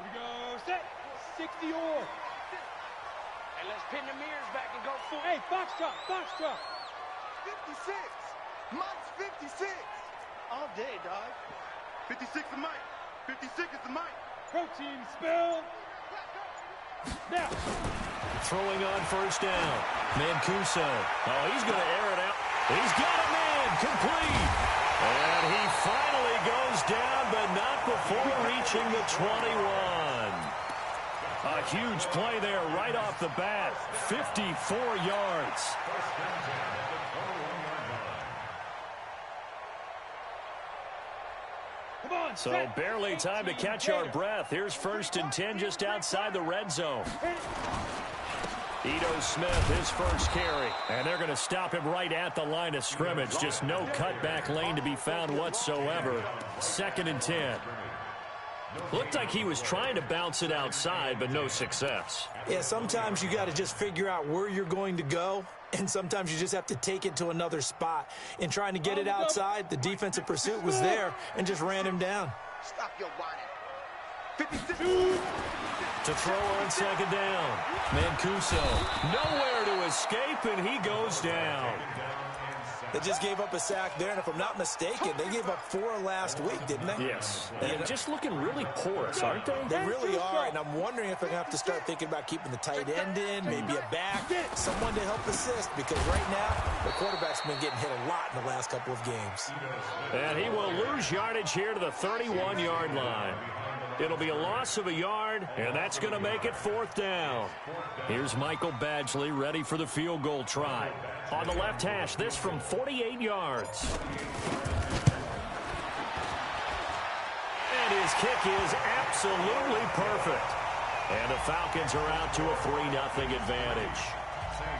we go, set, 60 or. Hey, let's pin the mirrors back and go full. Hey, box drop, box drop. 56. Mike's 56. All day, dog. 56 is Mike. 56 is the Mike. Protein spill. Now. Throwing on first down. Mancuso. Oh, he's going to air it out. He's got a man complete. And he finally goes down, but not before reaching the 21. A huge play there right off the bat. 54 yards. So barely time to catch our breath. Here's 1st and 10 just outside the red zone. Ito Smith, his first carry. And they're going to stop him right at the line of scrimmage. Just no cutback lane to be found whatsoever. 2nd and 10. Looked like he was trying to bounce it outside, but no success. Yeah, sometimes you got to just figure out where you're going to go, and sometimes you just have to take it to another spot. In trying to get it outside, the defensive pursuit was there and just ran him down. Stop your whining. 56. To throw on 2nd down. Mancuso, nowhere to escape, and he goes down. They just gave up a sack there, and if I'm not mistaken, they gave up 4 last week, didn't they? Yes. And just looking really porous, aren't they? They really are, and I'm wondering if they're going to have to start thinking about keeping the tight end in, maybe a back, someone to help assist, because right now, the quarterback's been getting hit a lot in the last couple of games. And he will lose yardage here to the 31-yard line. It'll be a loss of a yard, and that's going to make it 4th down. Here's Michael Badgley ready for the field goal try. On the left hash, this from 48 yards. And his kick is absolutely perfect. And the Falcons are out to a 3-0 advantage.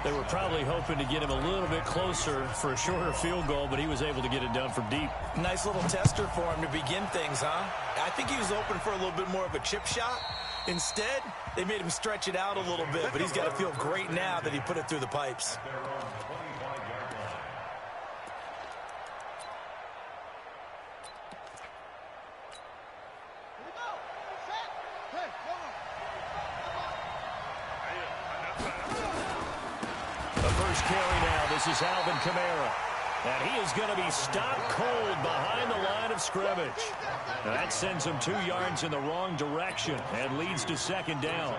They were probably hoping to get him a little bit closer for a shorter field goal, but he was able to get it done from deep. Nice little tester for him to begin things, huh? I think he was open for a little bit more of a chip shot. Instead, they made him stretch it out a little bit, but he's got to feel great now that he put it through the pipes. Carry now. This is Alvin Kamara. And he is going to be stopped cold behind the line of scrimmage. Now that sends him 2 yards in the wrong direction and leads to 2nd down.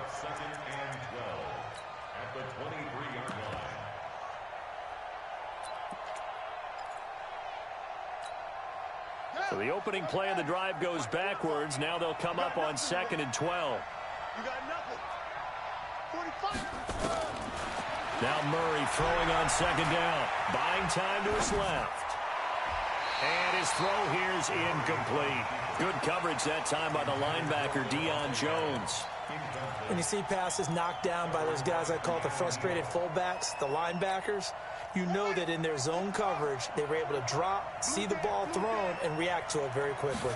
So the opening play of the drive goes backwards. Now they'll come up on 2nd and 12. You got nothing. 45. Now Murray throwing on 2nd down. Buying time to his left. And his throw here's incomplete. Good coverage that time by the linebacker, Deion Jones. When you see passes knocked down by those guys I call the frustrated fullbacks, the linebackers, you know that in their zone coverage, they were able to drop, see the ball thrown, and react to it very quickly.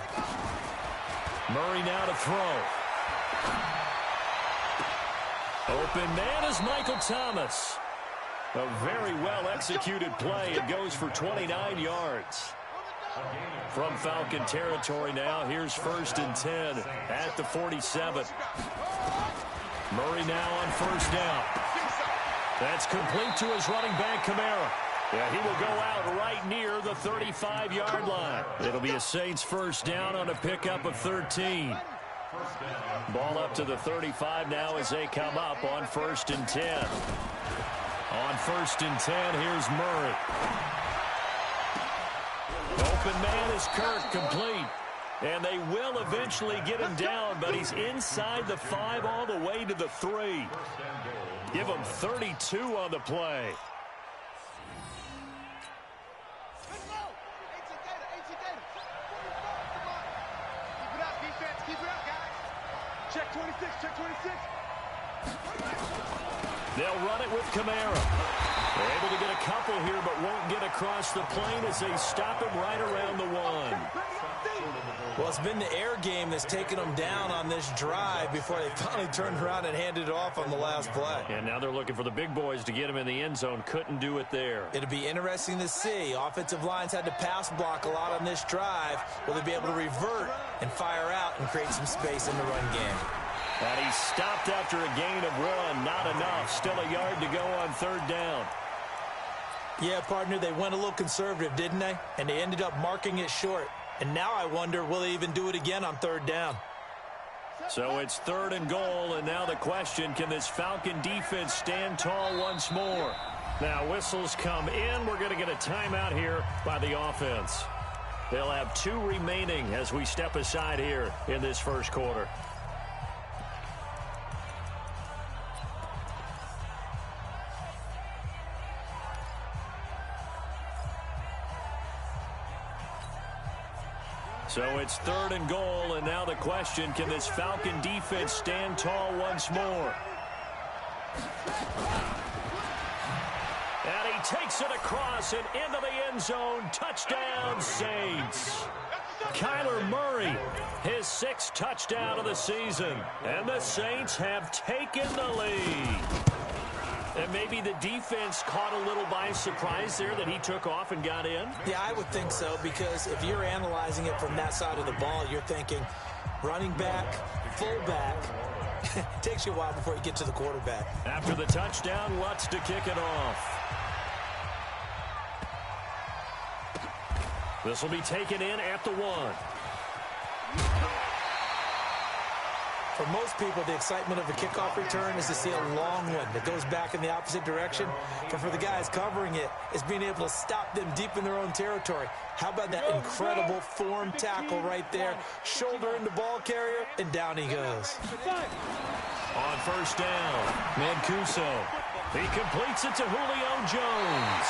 Murray now to throw. Open man is Michael Thomas. A very well-executed play. It goes for 29 yards. From Falcon territory now, here's 1st and 10 at the 47. Murray now on 1st down. That's complete to his running back, Kamara. Yeah, he will go out right near the 35-yard line. It'll be a Saints 1st down on a pickup of 13. Ball up to the 35 now as they come up on 1st and 10. On 1st and 10, here's Murray. Open man is Kirk, complete. And they will eventually get him down, but he's inside the 5 all the way to the 3. Give him 32 on the play. Check 26, check 26. They'll run it with Kamara. They're able to get a couple here, but won't get across the plane as they stop him right around the 1. Well, it's been the air game that's taken them down on this drive before they finally turned around and handed it off on the last play. And now they're looking for the big boys to get him in the end zone. Couldn't do it there. It'll be interesting to see. Offensive lines had to pass block a lot on this drive. Will they be able to revert and fire out and create some space in the run game? And he stopped after a gain of 1. Not enough. Still a yard to go on 3rd down. Yeah, partner, they went a little conservative, didn't they? And they ended up marking it short. And now I wonder, will they even do it again on 3rd down? So it's 3rd and goal, and now the question, can this Falcon defense stand tall once more? Now whistles come in. We're going to get a timeout here by the offense. They'll have 2 remaining as we step aside here in this first quarter. So it's 3rd and goal, and now the question, can this Falcon defense stand tall once more? And he takes it across and into the end zone. Touchdown, Saints. Kyler Murray, his 6th touchdown of the season. And the Saints have taken the lead. And maybe the defense caught a little by surprise there that he took off and got in? Yeah, I would think so, because if you're analyzing it from that side of the ball, you're thinking running back, fullback. It takes you a while before you get to the quarterback. After the touchdown, Lutz to kick it off. This will be taken in at the 1. For most people, the excitement of a kickoff return is to see a long one that goes back in the opposite direction. But for the guys covering it, it's being able to stop them deep in their own territory. How about that incredible form tackle right there? Shoulder in the ball carrier, and down he goes. On 1st down, Mancuso. He completes it to Julio Jones.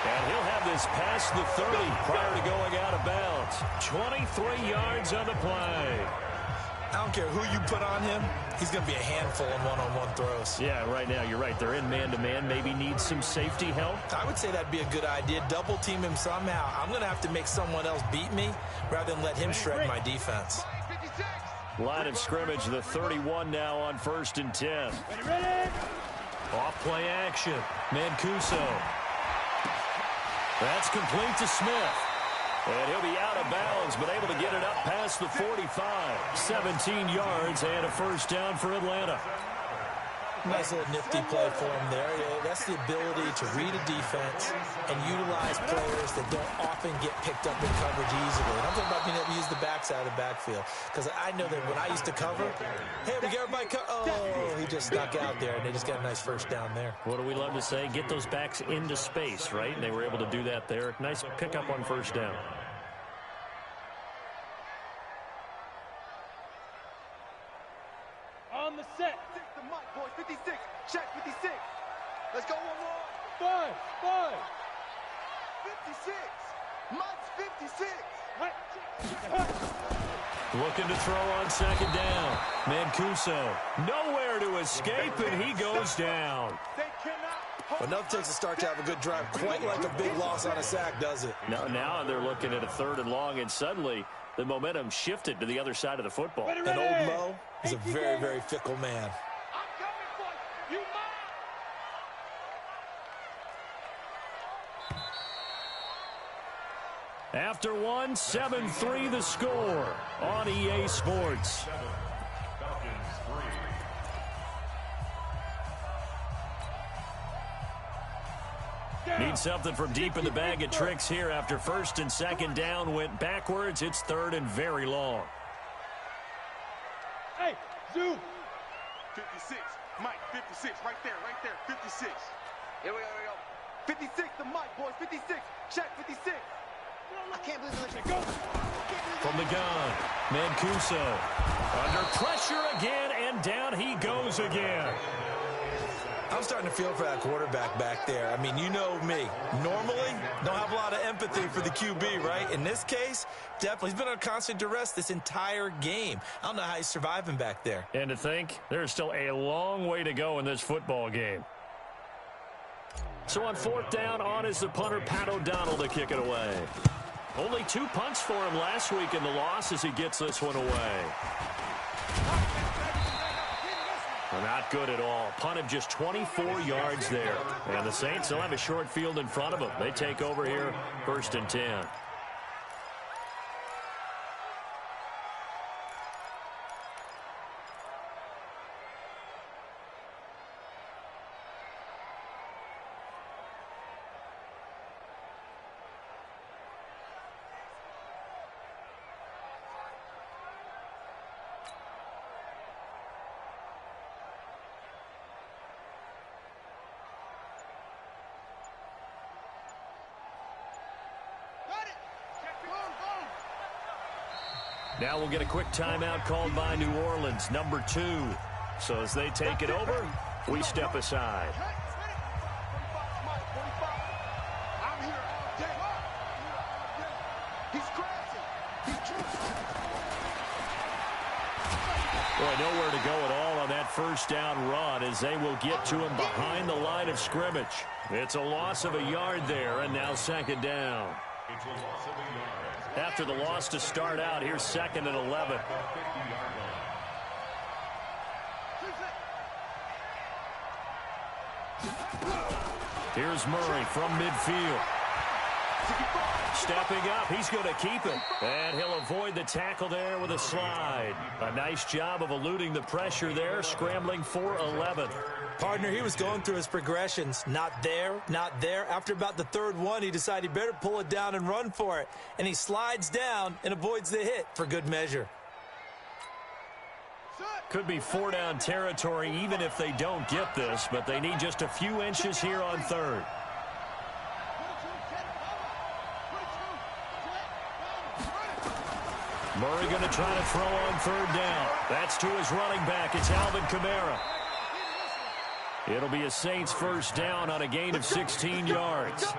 And he'll have this past the 30 prior to going out of bounds. 23 yards on the play. I don't care who you put on him, he's going to be a handful in one-on-one throws. Yeah, right now you're right. They're in man-to-man. Maybe need some safety help. I would say that'd be a good idea. Double team him somehow. I'm going to have to make someone else beat me rather than let him shred my defense. Line of scrimmage, the 31 now on 1st and 10. Off play action. Mancuso. That's complete to Smith. And he'll be out of bounds, but able to get it up past the 45. 17 yards and a 1st down for Atlanta. Nice little nifty play for him there. Yeah, that's the ability to read a defense and utilize players that don't often get picked up in coverage easily. And I'm talking about being able to use the backside of the backfield. Because I know that when I used to cover, hey, we got everybody oh, he just snuck out there, and they just got a nice 1st down there. What do we love to say? Get those backs into space, right? And they were able to do that there. Nice pickup on 1st down. On the set. The mic, boys. 56. Check 56. Let's go 1-1. 5. 56. Mike's 56. Looking to throw on 2nd down. Mancuso. Nowhere to escape, and he goes down. They cannot. But nothing takes a start to have a good drive, quite like a big loss on a sack, does it? Now they're looking at a 3rd and long, and suddenly the momentum shifted to the other side of the football. And old Mo is a very, very fickle man. I'm coming for you. You mine. After 1, 7-3 the score on EA Sports. Need something from deep in the bag of tricks here after 1st and 2nd down went backwards. It's 3rd and very long. Hey, zoom. 56. Mike, 56. Right there. 56. Here we go. 56, the mic, boys. 56. Check 56. I can't believe they let you go. From the gun, Mancuso. Under pressure again, and down he goes again. I'm starting to feel for that quarterback back there. I mean, you know me. Normally, don't have a lot of empathy for the QB, right? In this case, definitely. He's been on constant duress this entire game. I don't know how he's surviving back there. And to think, there's still a long way to go in this football game. So on 4th down, on is the punter, Pat O'Donnell, to kick it away. Only 2 punts for him last week in the loss as he gets this one away. Not good at all. Punt of just 24 yards there. And the Saints will have a short field in front of them. They take over here, 1st and 10. Now we'll get a quick timeout called by New Orleans, number 2. So as they take it over, we step aside. Boy, nowhere to go at all on that first down run as they will get to him behind the line of scrimmage. It's a loss of a yard there, and now second down. After the loss to start out, here's 2nd and 11. Here's Murray from midfield. Stepping up, he's going to keep it. And he'll avoid the tackle there with a slide. A nice job of eluding the pressure there, scrambling for 11. Partner, he was going through his progressions. Not there, not there. After about the third one, he decided he better pull it down and run for it. And he slides down and avoids the hit for good measure. Could be 4-down territory even if they don't get this, but they need just a few inches here on third. Murray going to try to throw on third down. That's to his running back. It's Alvin Kamara. It'll be a Saints first down on a gain of 16 yards.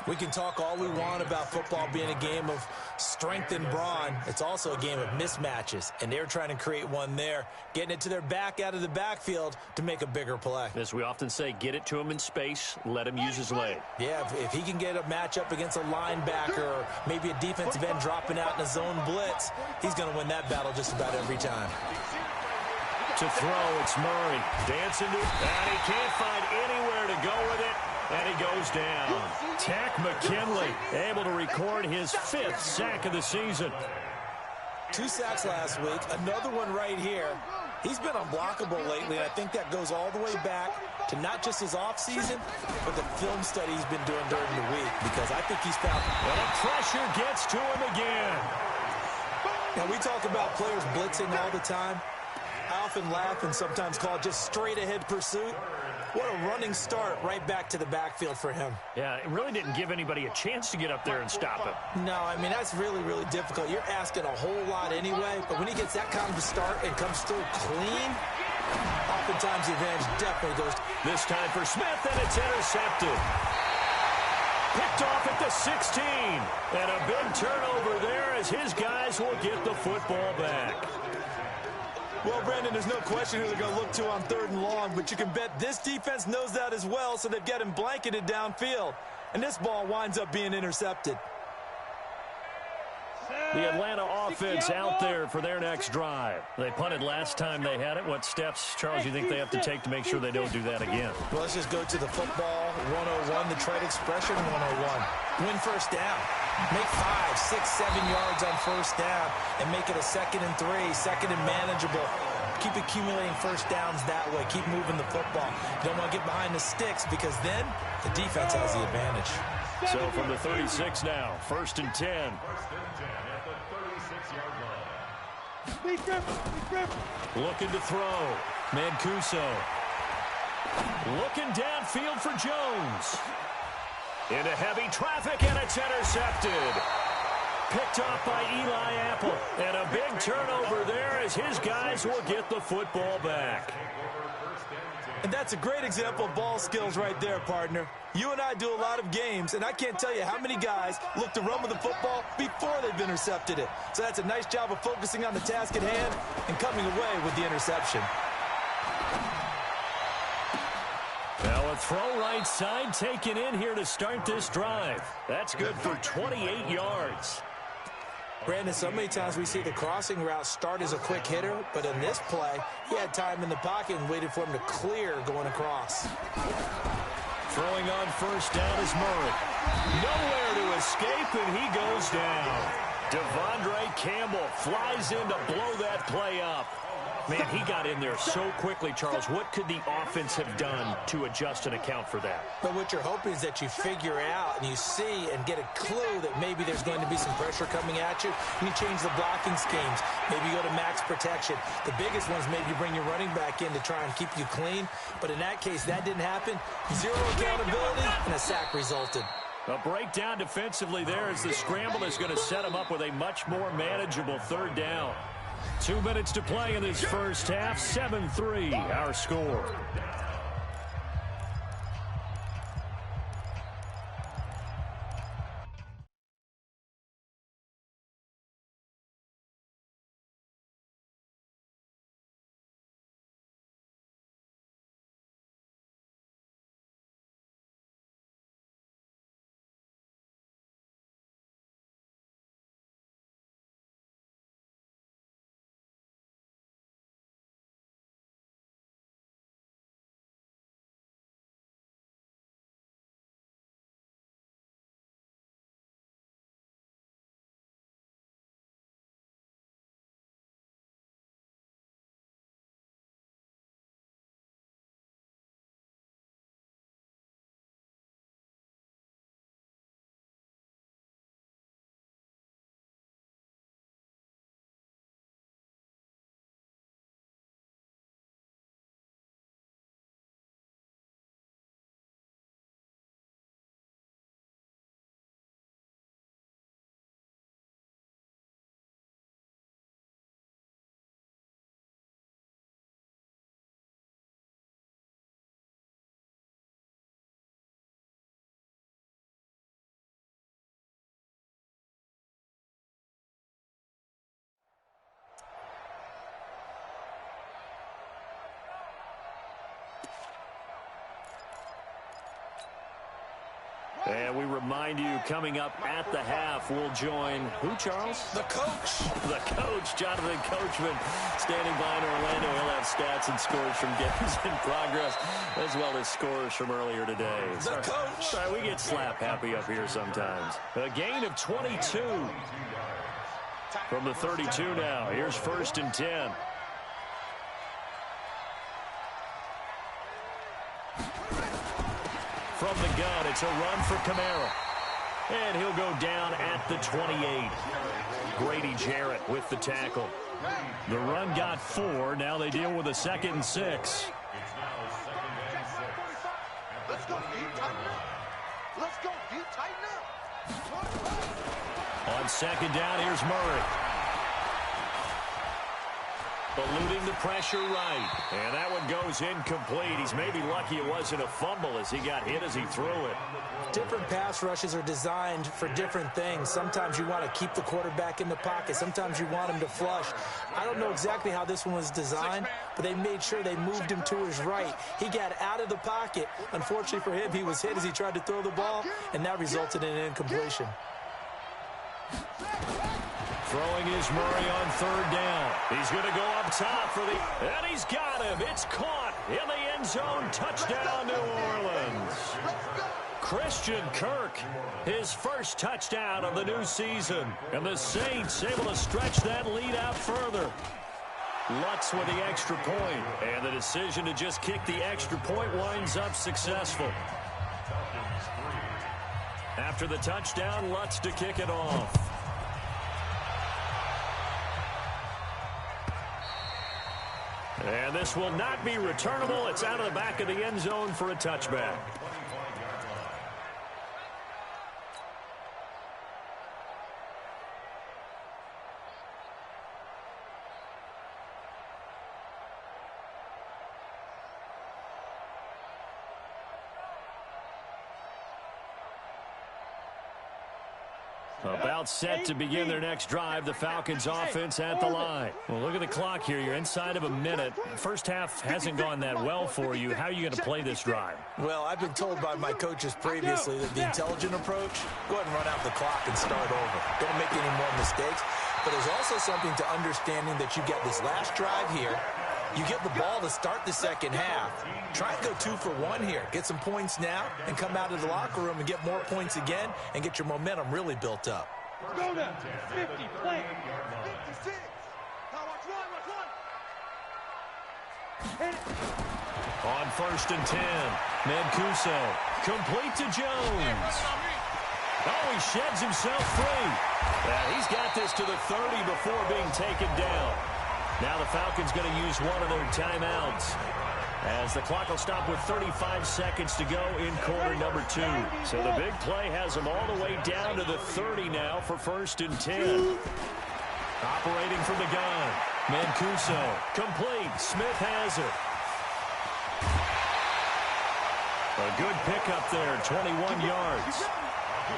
We can talk all we want about football being a game of strength and brawn. It's also a game of mismatches, and they're trying to create one there, getting it to their back out of the backfield to make a bigger play. As we often say, get it to him in space, let him use his leg. Yeah, if he can get a matchup against a linebacker or maybe a defensive end dropping out in a zone blitz, he's going to win that battle just about every time. To throw, it's Murray. Dancing to, and he can't find anywhere to go with it. And he goes down. Tack McKinley able to record his 5th sack of the season. 2 sacks last week, another one right here. He's been unblockable lately, and I think that goes all the way back to not just his offseason, but the film study he's been doing during the week, because I think he's found. And the pressure gets to him again. Now, we talk about players blitzing all the time. I often laugh and sometimes call it just straight-ahead pursuit. What a running start right back to the backfield for him. Yeah, it really didn't give anybody a chance to get up there and stop him. No, I mean, that's really, really difficult. You're asking a whole lot anyway, but when he gets that kind of a start and comes through clean, oftentimes the advantage definitely goes. This time for Smith, and it's intercepted. Picked off at the 16. And a big turnover there as his guys will get the football back. Well, Brandon, there's no question who they're going to look to on 3rd and long, but you can bet this defense knows that as well, so they've got him blanketed downfield. And this ball winds up being intercepted. The Atlanta offense out there for their next drive. They punted last time they had it. What steps, Charles, you think they have to take to make sure they don't do that again? Well, let's just go to the football 101, the trade expression 101. Win first down. Make 5, 6, 7 yards on first down and make it a 2nd and 3, 2nd and manageable. Keep accumulating first downs that way. Keep moving the football. You don't want to get behind the sticks because then the defense has the advantage. So from the 36 now, 1st and 10. Looking to throw. Mancuso. Looking downfield for Jones. Into heavy traffic, and it's intercepted. Picked off by Eli Apple. And a big turnover there as his guys will get the football back. And that's a great example of ball skills right there, partner. You and I do a lot of games, and I can't tell you how many guys look to run with the football before they've intercepted it. So that's a nice job of focusing on the task at hand and coming away with the interception. Now a throw right side taken in here to start this drive. That's good for 28 yards. Brandon, so many times we see the crossing route start as a quick hitter, but in this play, he had time in the pocket and waited for him to clear going across. Throwing on first down is Murray. Nowhere to escape, and he goes down. Devondre Campbell flies in to blow that play up. Man, he got in there so quickly, Charles. What could the offense have done to adjust and account for that? But what you're hoping is that you figure out and you see and get a clue that maybe there's going to be some pressure coming at you, and you change the blocking schemes. Maybe you go to max protection. The biggest ones, maybe you bring your running back in to try and keep you clean. But in that case, that didn't happen. Zero accountability, and a sack resulted. A breakdown defensively there as the scramble is going to set them up with a much more manageable third down. 2 minutes to play in this first half. 7-3 our score. And we remind you, coming up at the half, we'll join who, Charles? The coach. The coach, Jonathan Coachman, standing by in Orlando. He'll have stats and scores from games in progress, as well as scores from earlier today. The coach. Sorry, we get slap happy up here sometimes. A gain of 22 from the 32 now. Here's 1st and 10. From the gun, it's a run for Kamara. And he'll go down at the 28. Grady Jarrett with the tackle. The run got 4. Now they deal with a 2nd and 6. Let's go, deep, tighten up. Let's go, deep, tighten up. On 2nd down, here's Murray. Eluding the pressure right. And that one goes incomplete. He's maybe lucky it wasn't a fumble as he got hit as he threw it. Different pass rushes are designed for different things. Sometimes you want to keep the quarterback in the pocket. Sometimes you want him to flush. I don't know exactly how this one was designed, but they made sure they moved him to his right. He got out of the pocket. Unfortunately for him, he was hit as he tried to throw the ball, and that resulted in an incompletion. Throwing is Murray on 3rd down. He's going to go up top for the... And he's got him. It's caught in the end zone. Touchdown, New Orleans. Christian Kirk, his first touchdown of the new season. And the Saints able to stretch that lead out further. Lutz with the extra point. And the decision to just kick the extra point winds up successful. After the touchdown, Lutz to kick it off. And this will not be returnable. It's out of the back of the end zone for a touchback. About set to begin their next drive. The Falcons offense at the line. Well, look at the clock here. You're inside of a minute. First half hasn't gone that well for you. How are you going to play this drive? Well, I've been told by my coaches previously that the intelligent approach, go ahead and run out the clock and start over. Don't make any more mistakes. But there's also something to understanding that you get this last drive here. You get the ball to start the second half. Try and go 2 for 1 here. Get some points now and come out of the locker room and get more points again and get your momentum really built up. Go now. 50, play. 56. Now watch one. Hit it. On 1st and 10, Mancuso complete to Jones. Oh, he sheds himself free. He's got this to the 30 before being taken down. Now the Falcons going to use one of their timeouts as the clock will stop with 35 seconds to go in quarter number 2. So the big play has them all the way down to the 30 now for 1st and 10. Operating from the gun. Mancuso. Complete. Smith has it. A good pickup there, 21 yards.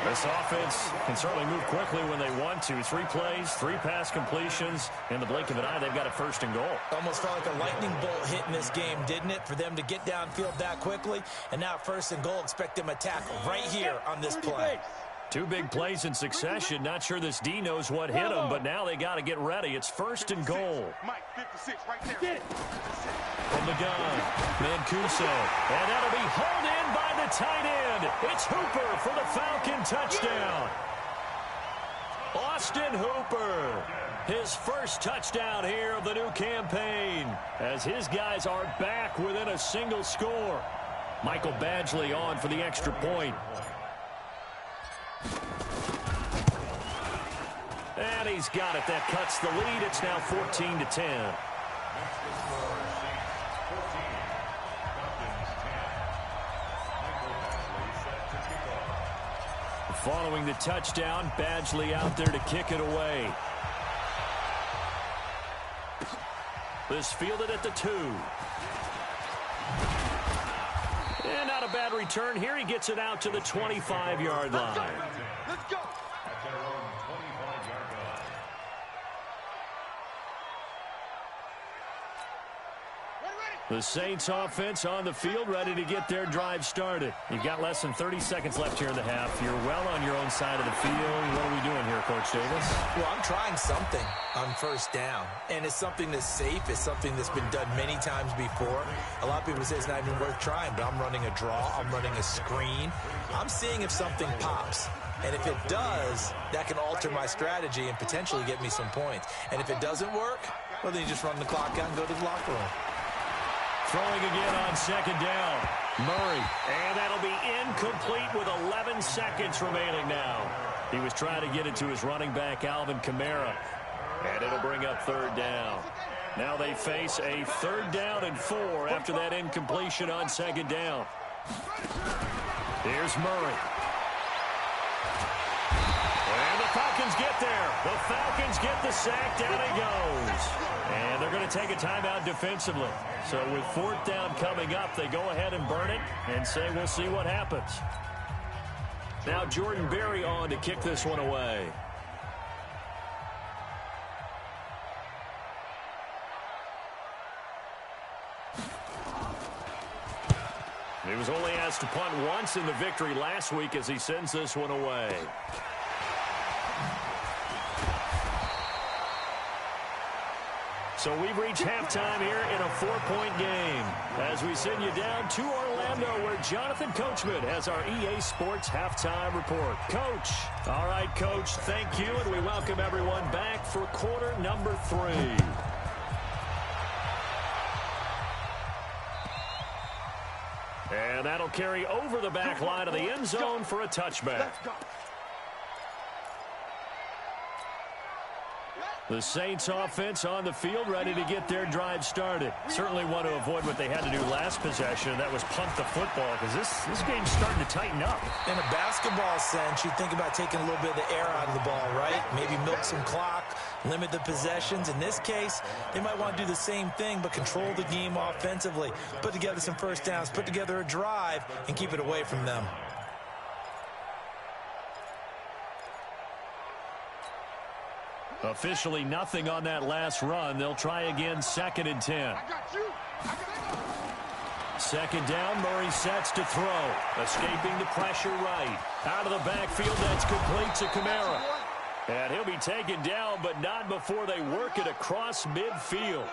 This offense can certainly move quickly when they want to. 3 plays, 3 pass completions. In the blink of an eye, they've got a 1st and goal. Almost felt like a lightning bolt hit in this game, didn't it? For them to get downfield that quickly. And now 1st and goal, expect them to tackle right here on this play. 2 big plays in succession. Not sure this D knows what hit him, but now they got to get ready. It's 1st and goal. Mike, 56 right there. From the gun, Mancuso. And that'll be hauled in by the tight end. It's Hooper for the Falcon touchdown. Austin Hooper, his 1st touchdown here of the new campaign, as his guys are back within a single score. Michael Badgley on for the extra point. And he's got it. That cuts the lead. It's now 14-10. Following the touchdown, Badgley out there to kick it away. This fielded at the 2. And not a bad return here. He gets it out to the 25-yard line. Let's go. The Saints offense on the field, ready to get their drive started. You've got less than 30 seconds left here in the half. You're well on your own side of the field. What are we doing here, Coach Davis? Well, I'm trying something on 1st down, and it's something that's safe. It's something that's been done many times before. A lot of people say it's not even worth trying, but I'm running a draw. I'm running a screen. I'm seeing if something pops. And if it does, that can alter my strategy and potentially get me some points. And if it doesn't work, well, then you just run the clock out and go to the locker room. Throwing again on 2nd down. Murray. And that'll be incomplete with 11 seconds remaining now. He was trying to get it to his running back, Alvin Kamara. And it'll bring up 3rd down. Now they face a 3rd down and 4 after that incompletion on 2nd down. Here's Murray. And the Falcons get there. The Falcons get the sack. Down he goes. And they're going to take a timeout defensively. So with 4th down coming up, they go ahead and burn it and say we'll see what happens. Now Jordan Berry on to kick this one away. He was only asked to punt once in the victory last week as he sends this one away. So we've reached halftime here in a 4-point game as we send you down to Orlando where Jonathan Coachman has our EA Sports halftime report. Coach. All right, Coach, thank you, and we welcome everyone back for quarter number 3. And that'll carry over the back line of the end zone for a touchback. The Saints offense on the field ready to get their drive started. Certainly want to avoid what they had to do last possession. That was punt the football because this game's starting to tighten up. In a basketball sense, you think about taking a little bit of the air out of the ball, right? Maybe milk some clock, limit the possessions. In this case, they might want to do the same thing but control the game offensively. Put together some 1st downs, put together a drive, and keep it away from them. Officially nothing on that last run. They'll try again 2nd and 10. 2nd down, Murray sets to throw. Escaping the pressure right. Out of the backfield, that's complete to Kamara. And he'll be taken down, but not before they work it across midfield.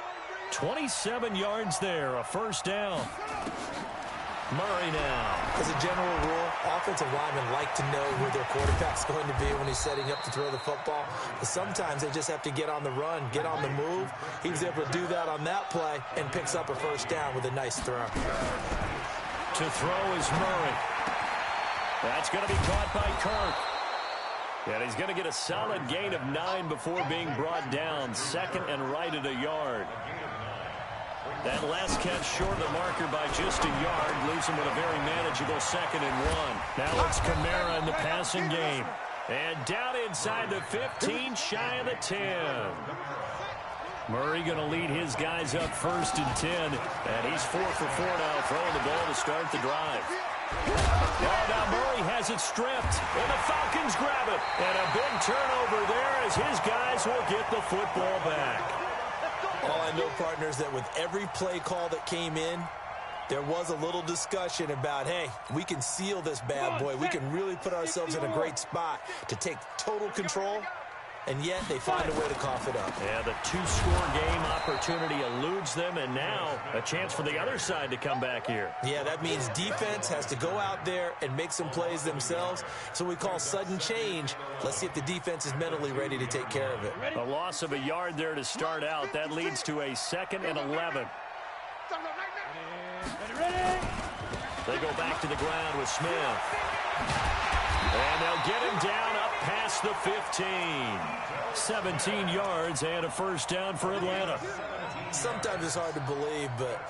27 yards there, a 1st down. Murray now. As a general rule, offensive linemen like to know where their quarterback's going to be when he's setting up to throw the football. But sometimes they just have to get on the run, get on the move. He was able to do that on that play and picks up a 1st down with a nice throw. To throw is Murray. That's going to be caught by Kirk. And he's going to get a solid gain of 9 before being brought down. 2nd and right at a yard. That last catch short of the marker by just a yard leaves him with a very manageable 2nd and 1. Now it's Kamara in the passing game. And down inside the 15, shy of the 10. Murray going to lead his guys up 1st and 10. And he's 4 for 4 now, throwing the ball to start the drive. Oh, now Murray has it stripped, and the Falcons grab it. And a big turnover there as his guys will get the football back. All I know, partners, that with every play call that came in, there was a little discussion about, hey, we can seal this bad boy. We can really put ourselves in a great spot to take total control, and yet they find a way to cough it up. Yeah, the 2-score game opportunity eludes them, and now a chance for the other side to come back here. Yeah, that means defense has to go out there and make some plays themselves. So we call sudden change. Let's see if the defense is mentally ready to take care of it. A loss of a yard there to start out. That leads to a 2nd and 11. They go back to the ground with Smith. And they'll get him down up past the 15. 17 yards and a 1st down for Atlanta. Sometimes it's hard to believe, but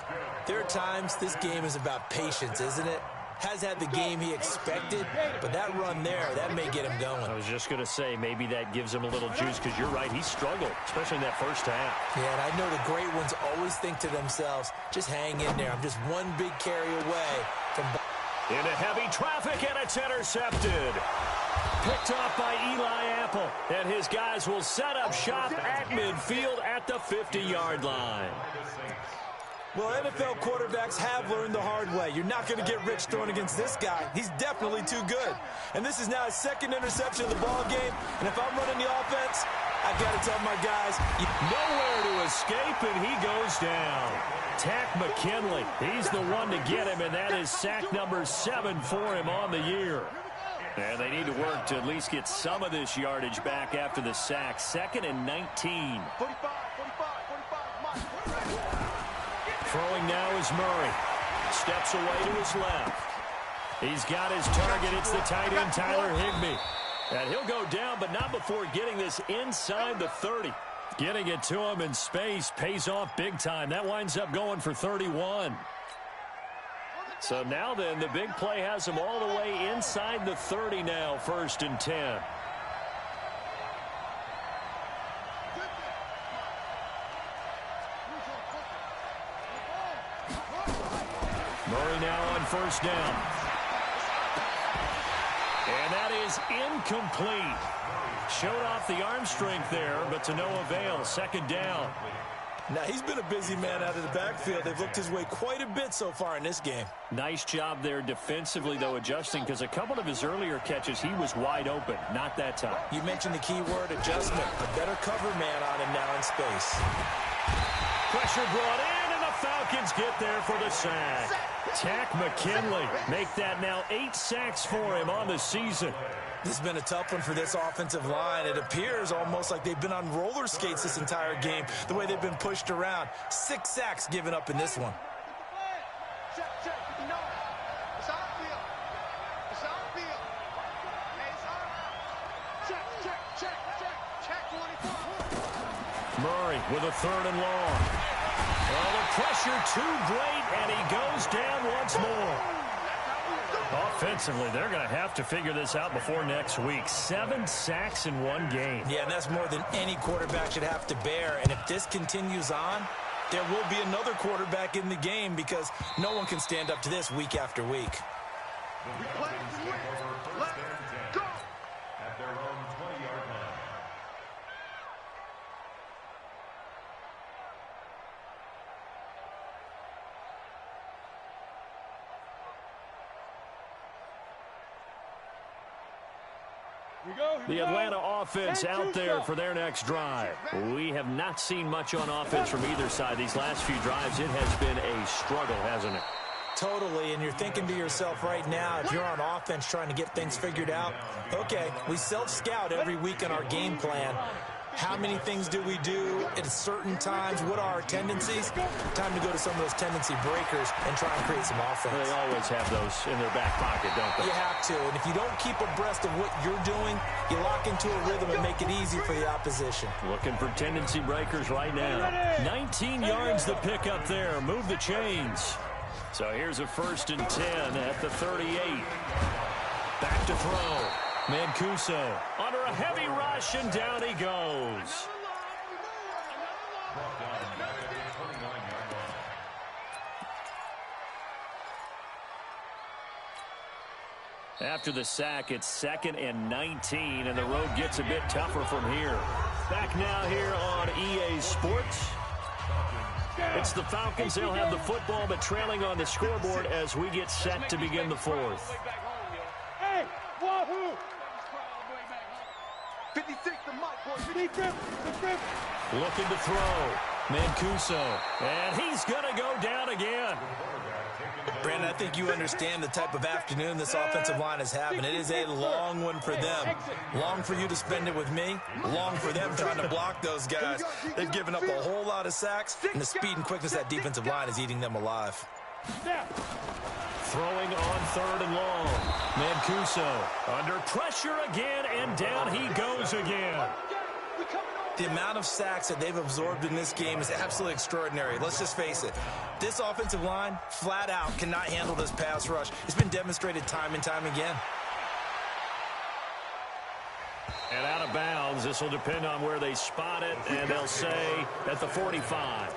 there are times this game is about patience, isn't it? Has had the game he expected, but that run there, that may get him going. I was just going to say, maybe that gives him a little juice, because you're right, he struggled, especially in that 1st half. Yeah, and I know the great ones always think to themselves, just hang in there. I'm just one big carry away from... Into heavy traffic, and it's intercepted. Picked off by Eli Apple, and his guys will set up shop at midfield at the 50-yard line. Well, NFL quarterbacks have learned the hard way. You're not going to get rich throwing against this guy. He's definitely too good. And this is now his 2nd interception of the ball game. And if I'm running the offense, I've got to tell my guys, nowhere to escape, and he goes down. Tack McKinley, he's the one to get him, and that is sack number 7 for him on the year. And they need to work to at least get some of this yardage back after the sack. 2nd and 19. 45. Throwing now is Murray. Steps away to his left. He's got his target. It's the tight end, Tyler Higbee. And he'll go down, but not before getting this inside the 30. Getting it to him in space pays off big time. That winds up going for 31. So now then, the big play has him all the way inside the 30 now, 1st and 10. Murray now on 1st down. And that is incomplete. Showed off the arm strength there, but to no avail. 2nd down. Now, he's been a busy man out of the backfield. They've looked his way quite a bit so far in this game. Nice job there defensively, though, adjusting, because a couple of his earlier catches, he was wide open. Not that time. You mentioned the key word, adjustment. A better cover man on him now in space. Pressure brought in, and the Falcons get there for the sack. Tack McKinley make that now 8 sacks for him on the season. This has been a tough one for this offensive line. It appears almost like they've been on roller skates this entire game, the way they've been pushed around. 6 sacks given up in this one. Murray with a 3rd and long. Well, the pressure too great, and he goes down once more. Offensively, they're going to have to figure this out before next week. 7 sacks in one game. Yeah, and that's more than any quarterback should have to bear. And if this continues on, there will be another quarterback in the game, because no one can stand up to this week after week. The Atlanta offense out there for their next drive. We have not seen much on offense from either side. These last few drives, it has been a struggle, hasn't it? Totally, and you're thinking to yourself right now, if you're on offense trying to get things figured out, okay, we self-scout every week in our game plan. How many things do we do at certain times? What are our tendencies? Time to go to some of those tendency breakers and try and create some offense. They always have those in their back pocket, don't they? You have to. And if you don't keep abreast of what you're doing, you lock into a rhythm and make it easy for the opposition. Looking for tendency breakers right now. 19 yards the pick up there. Move the chains. So here's a 1st and 10 at the 38. Back to throw. Mancuso under a heavy rush, and down he goes. After the sack, it's 2nd and 19, and the road gets a bit tougher from here. Back now here on EA Sports. It's the Falcons. They'll have the football, but trailing on the scoreboard as we get set to begin the 4th. Hey, wahoo! 56 to Mike, boys. Looking to throw. Mancuso. And he's going to go down again. Brandon, I think you understand the type of afternoon this offensive line is having. It is a long one for them. Long for you to spend it with me. Long for them trying to block those guys. They've given up a whole lot of sacks, and the speed and quickness of that defensive line is eating them alive. Throwing on 3rd and long. Mancuso under pressure again, and down he goes again. The amount of sacks that they've absorbed in this game is absolutely extraordinary. Let's just face it. This offensive line, flat out, cannot handle this pass rush. It's been demonstrated time and time again. And out of bounds. This will depend on where they spot it, and they'll say at the 45.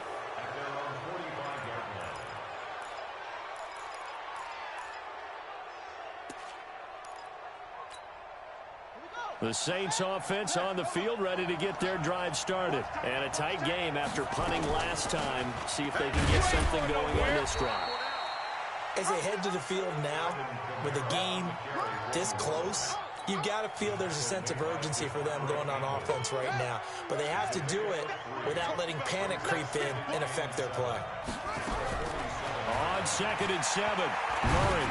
The Saints offense on the field, ready to get their drive started. And a tight game after punting last time. See if they can get something going on this drive. As they head to the field now, with the game this close, you've got to feel there's a sense of urgency for them going on offense right now. But they have to do it without letting panic creep in and affect their play. On 2nd and 7, Murray.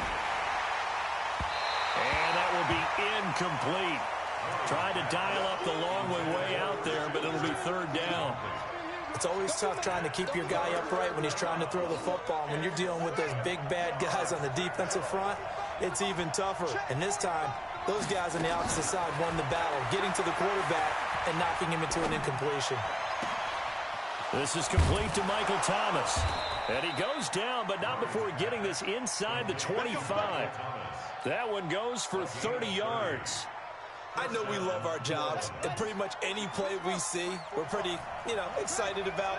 And that will be incomplete. Tried to dial up the long way out there, but it'll be 3rd down. It's always tough trying to keep your guy upright when he's trying to throw the football. When you're dealing with those big, bad guys on the defensive front, it's even tougher. And this time, those guys on the opposite side won the battle, getting to the quarterback and knocking him into an incompletion. This is complete to Michael Thomas. And he goes down, but not before getting this inside the 25. That one goes for 30 yards. I know we love our jobs, and pretty much any play we see, we're pretty, excited about.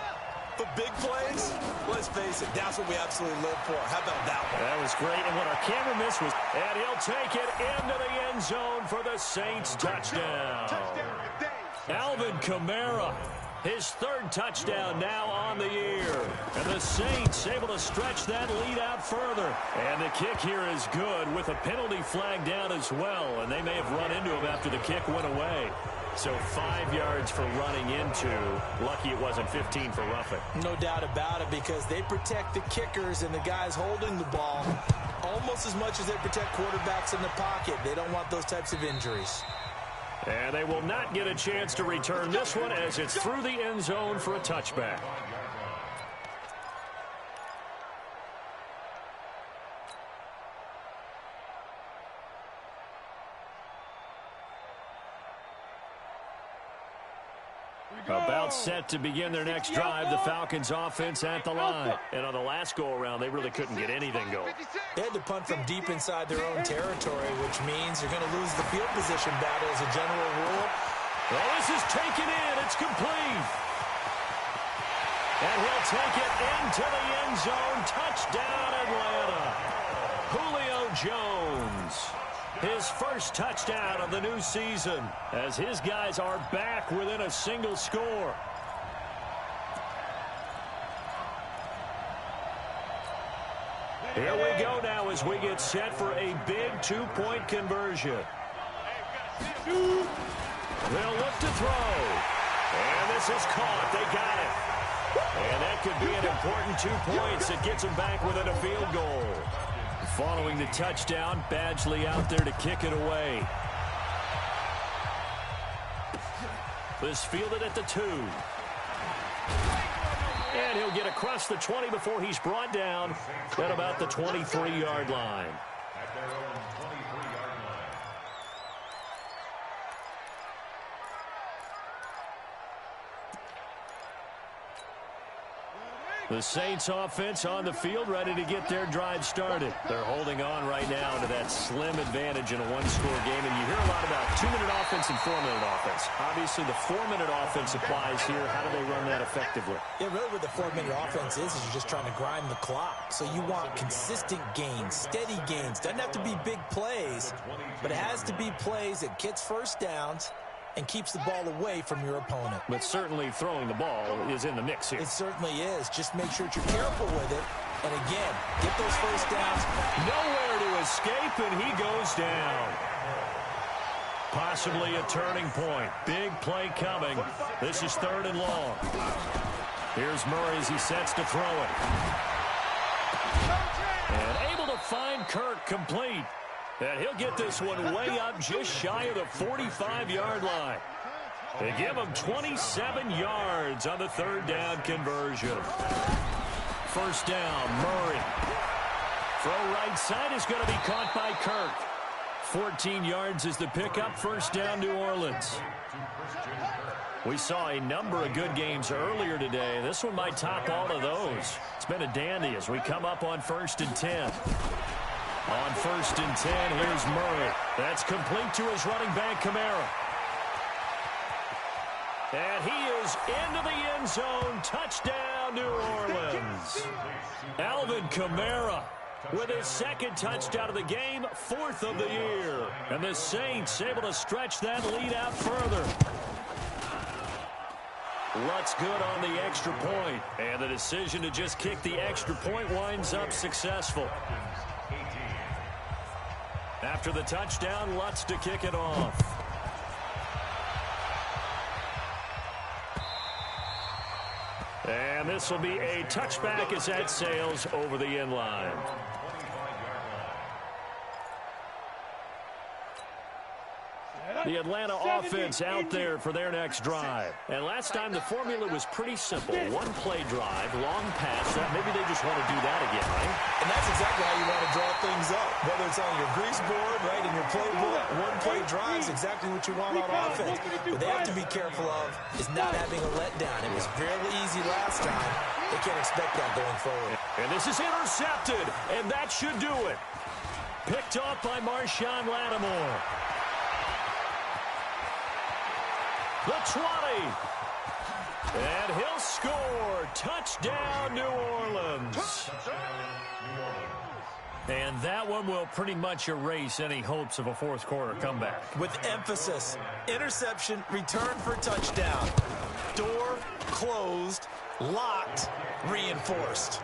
But big plays, let's face it, that's what we absolutely live for. How about that one? That was great, and what our camera missed was, and he'll take it into the end zone for the Saints touchdown. Alvin Kamara, his 3rd touchdown now on the year. And the Saints able to stretch that lead out further. And the kick here is good with a penalty flag down as well. And they may have run into him after the kick went away. So 5 yards for running into. Lucky it wasn't 15 for roughing. No doubt about it, because they protect the kickers and the guys holding the ball almost as much as they protect quarterbacks in the pocket. They don't want those types of injuries. And they will not get a chance to return this one as it's through the end zone for a touchback. About set to begin their next drive, the Falcons offense at the line. And on the last go-around, they really couldn't get anything going. They had to punt from deep inside their own territory, which means you're going to lose the field position battle as a general rule. Well, this is taken in. It's complete. And he'll take it into the end zone. Touchdown, Atlanta. Julio Jones. His first touchdown of the new season as his guys are back within a single score. Here we go now as we get set for a big 2-point conversion. They'll look to throw. And this is caught. They got it. And that could be an important 2 points that gets them back within a field goal. Following the touchdown, Badgley out there to kick it away. This fielded at the 2. And he'll get across the 20 before he's brought down at about the 23-yard line. At their own 23-yard line. The Saints offense on the field, ready to get their drive started. They're holding on right now to that slim advantage in a one-score game. And you hear a lot about 2-minute offense and 4-minute offense. Obviously, the 4-minute offense applies here. How do they run that effectively? Yeah, really what the 4-minute offense is you're just trying to grind the clock. So you want consistent gains, steady gains. Doesn't have to be big plays, but it has to be plays that gets first downs and keeps the ball away from your opponent. But certainly throwing the ball is in the mix here. It certainly is. Just make sure that you're careful with it. And again, get those first downs. Nowhere to escape, and he goes down. Possibly a turning point. Big play coming. This is 3rd and long. Here's Murray as he sets to throw it. And able to find Kirk complete. And he'll get this one way up just shy of the 45-yard line. They give him 27 yards on the 3rd down conversion. First down, Murray. Throw right side is going to be caught by Kirk. 14 yards is the pickup. First down, New Orleans. We saw a number of good games earlier today. This one might top all of those. It's been a dandy as we come up on 1st and 10. On 1st and 10, here's Murray. That's complete to his running back, Kamara. And he is into the end zone. Touchdown, New Orleans. Alvin Kamara with his 2nd touchdown of the game, 4th of the year. And the Saints able to stretch that lead out further. Lutz good on the extra point. And the decision to just kick the extra point winds up successful. After the touchdown, Lutz to kick it off. And this will be a touchback as that sails over the end line. The Atlanta offense out there for their next drive. And last time the formula was pretty simple. One play drive, long pass. Maybe they just want to do that again, right? And that's exactly how you want to draw things up. Whether it's on your grease board, right, in your playbook, one play drive is exactly what you want on offense. What they have to be careful of is not having a letdown. It was fairly easy last time. They can't expect that going forward. And this is intercepted, and that should do it. Picked off by Marshawn Lattimore. The 20. And he'll score. Touchdown, New Orleans. And that one will pretty much erase any hopes of a 4th quarter comeback. With emphasis. Interception, return for touchdown. Door closed, locked, reinforced.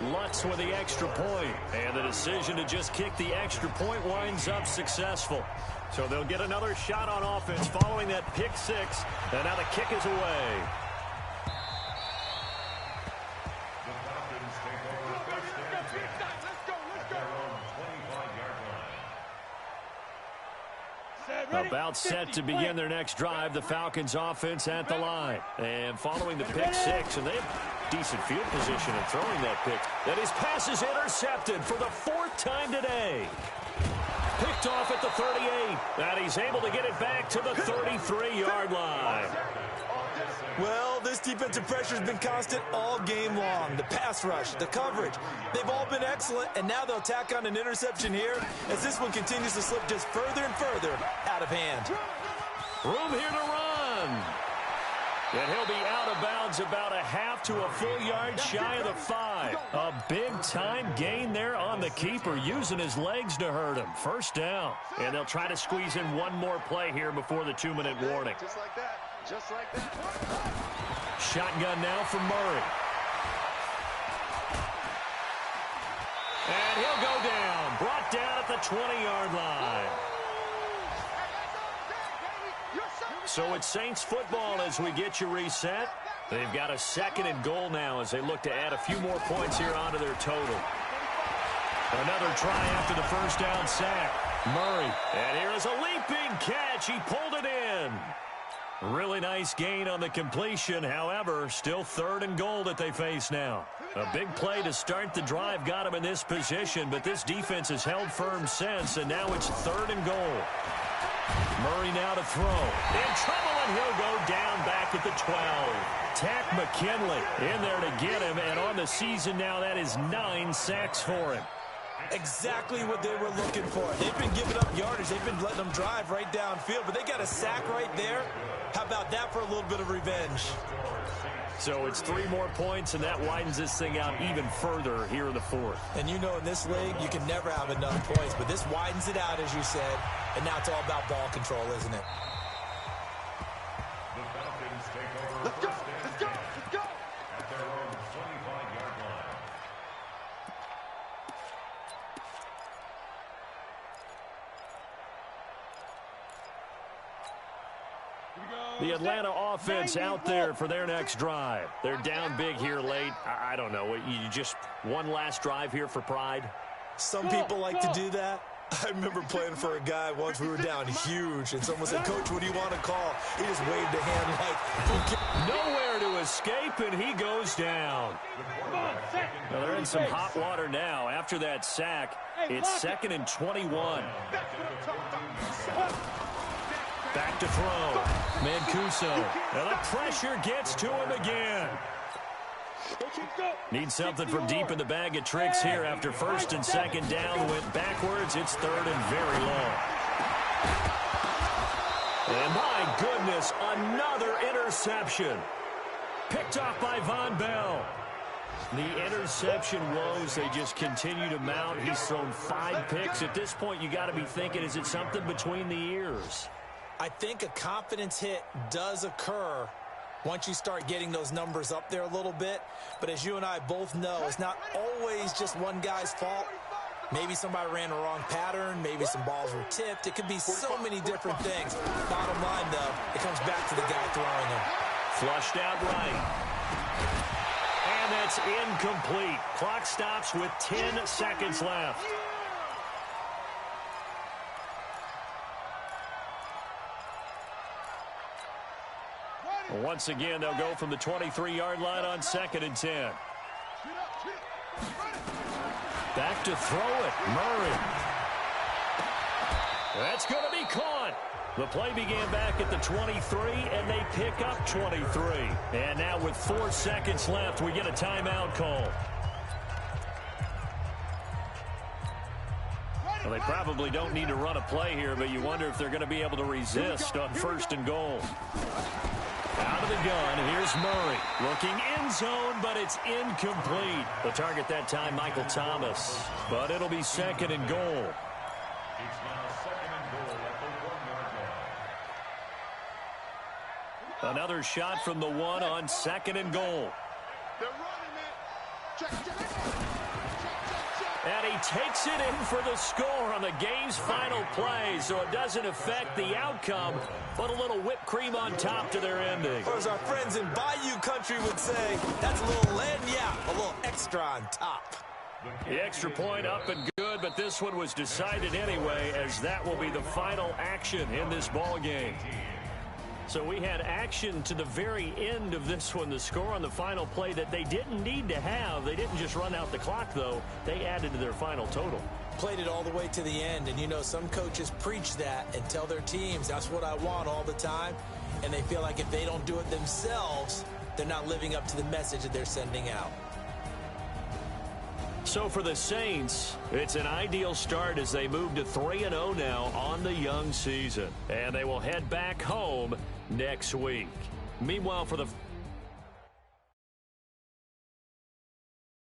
Lutz with the extra point. And the decision to just kick the extra point winds up successful. So they'll get another shot on offense following that pick 6. And now the kick is away. The Falcons take over 1st and 10 at their own 25-yard line. About set to begin their next drive. The Falcons offense at the line. And following the pick 6, and they have decent field position in throwing that pick. That his pass is intercepted for the 4th time today. Picked off at the 38. And he's able to get it back to the 33-yard line. Well, this defensive pressure has been constant all game long. The pass rush, the coverage, they've all been excellent, and now they'll tack on an interception here as this one continues to slip just further and further out of hand. Room here to run. And he'll be out of bounds about a half to a full yard shy of the 5. A big-time gain there on the keeper, using his legs to hurt him. First down. And they'll try to squeeze in one more play here before the 2-minute warning. Just like that. Just like that. Shotgun now for Murray. And he'll go down. Brought down at the 20-yard line. So it's Saints football as we get you reset. They've got a 2nd and goal now as they look to add a few more points here onto their total. Another try after the first down sack. Murray. And here is a leaping catch. He pulled it in. Really nice gain on the completion. However, still 3rd and goal that they face now. A big play to start the drive got him in this position, but this defense has held firm since, and now it's 3rd and goal. Murray now to throw. In trouble, and he'll go down back at the 12. Tack McKinley in there to get him, and on the season now, that is 9 sacks for him. Exactly what they were looking for. They've been giving up yardage. They've been letting them drive right downfield, but they got a sack right there. How about that for a little bit of revenge? So it's 3 more points, and that widens this thing out even further here in the 4th. And you know in this league, you can never have enough points, but this widens it out, as you said, and now it's all about ball control, isn't it? The Falcons take over. Let's go, let's go, let's go. At their own 25-yard line. The Atlanta offense out there for their next drive. They're down big here late. I don't know. You just one last drive here for pride? Some people like to do that. I remember playing for a guy once. We were down huge, and someone said, "Coach, what do you want to call?" He just waved a hand like, nowhere to escape, and he goes down. Well, they're in some hot water now. After that sack, it's 2nd and 21. Back to throw. Mancuso. And the pressure gets to him again. Needs something from deep in the bag of tricks here after 1st and 2nd down. Went backwards. It's 3rd and very long. And my goodness, another interception. Picked off by Von Bell. The interception woes, they just continue to mount. He's thrown 5 picks. At this point, you got to be thinking, is it something between the ears? I think a confidence hit does occur once you start getting those numbers up there a little bit. But as you and I both know, it's not always just one guy's fault. Maybe somebody ran a wrong pattern. Maybe some balls were tipped. It could be so many different things. Bottom line, though, it comes back to the guy throwing them. Flushed out right. And that's incomplete. Clock stops with 10 seconds left. Once again, they'll go from the 23-yard line on 2nd and 10. Back to throw it. Murray. That's going to be caught. The play began back at the 23, and they pick up 23. And now with 4 seconds left, we get a timeout call. Well, they probably don't need to run a play here, but you wonder if they're going to be able to resist on 1st and goal. Out of the gun, here's Murray. Looking end zone, but it's incomplete. The target that time, Michael Thomas. But it'll be 2nd and goal. It's now 2nd and goal at the 1-yard line. Another shot from the 1 on 2nd and goal. They're running it. Check. And he takes it in for the score on the game's final play, so it doesn't affect the outcome, but a little whipped cream on top to their ending. Or as our friends in Bayou Country would say, that's a little lagniappe, a little extra on top. The extra point up and good, but this one was decided anyway, as that will be the final action in this ball game. So we had action to the very end of this one, the score on the final play that they didn't need to have. They didn't just run out the clock, though. They added to their final total. Played it all the way to the end, and you know some coaches preach that and tell their teams, that's what I want all the time, and they feel like if they don't do it themselves, they're not living up to the message that they're sending out. So for the Saints, it's an ideal start as they move to 3-0 now on the young season. And they will head back home next week. Meanwhile, for the